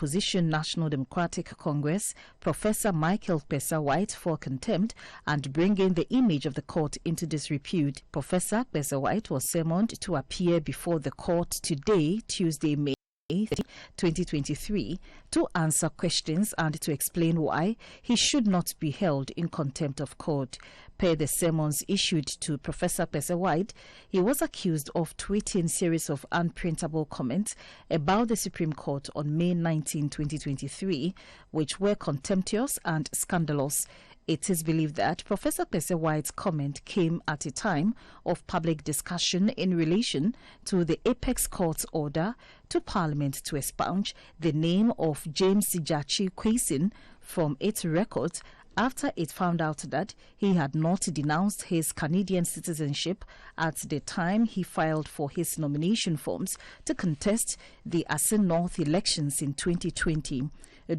opposition National Democratic Congress, Professor Kpessa Whyte, for contempt and bringing the image of the court into disrepute. Professor Kpessa Whyte was summoned to appear before the court today, Tuesday, May 2023, to answer questions and to explain why he should not be held in contempt of court. Per the summons issued to Professor Kpessa Whyte, he was accused of tweeting a series of unprintable comments about the Supreme Court on May 19, 2023, which were contemptuous and scandalous. It is believed that Professor Kpessa Whyte's comment came at a time of public discussion in relation to the Apex Court's order to Parliament to expunge the name of James Kpessa from its records after it found out that he had not denounced his Canadian citizenship at the time he filed for his nomination forms to contest the Asin North elections in 2020.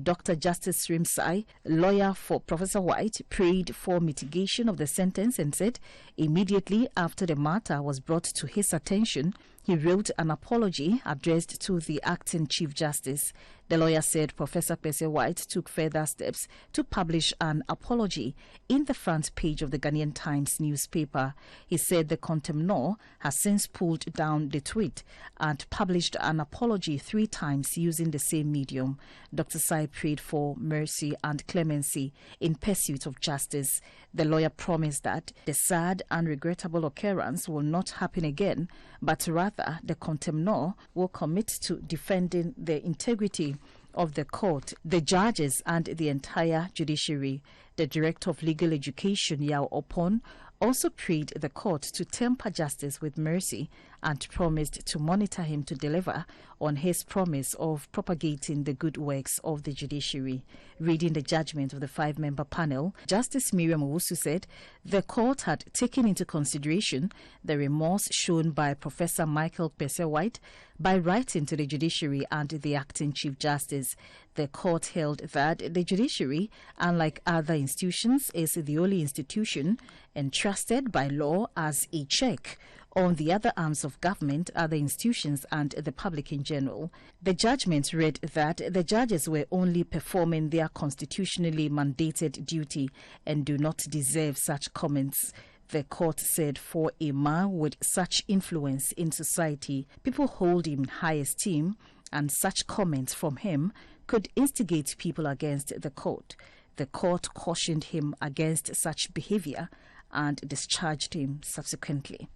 Dr. Justice Rimsai, lawyer for Professor Whyte, prayed for mitigation of the sentence and said immediately after the matter was brought to his attention, he wrote an apology addressed to the acting Chief Justice. The lawyer said Professor Kpessa Whyte took further steps to publish an apology in the front page of the Ghanaian Times newspaper. He said the contemnor has since pulled down the tweet and published an apology 3 times using the same medium. Dr. Sai prayed for mercy and clemency in pursuit of justice. The lawyer promised that the sad and regrettable occurrence will not happen again, but rather the contemnor will commit to defending the integrity of the court, the judges and the entire judiciary. The Director of Legal Education, Yao Opon, also prayed the court to temper justice with mercy and promised to monitor him to deliver on his promise of propagating the good works of the judiciary. Reading the judgment of the 5-member panel, Justice Miriam Owusu said the court had taken into consideration the remorse shown by Professor Kpessa Whyte by writing to the judiciary and the acting Chief Justice. The court held that the judiciary, unlike other institutions, is the only institution entrusted by law as a check on the other arms of government, other institutions and the public in general. The judgment read that the judges were only performing their constitutionally mandated duty and do not deserve such comments. The court said for a man with such influence in society, people hold him in high esteem, and such comments from him could instigate people against the court. The court cautioned him against such behavior and discharged him subsequently.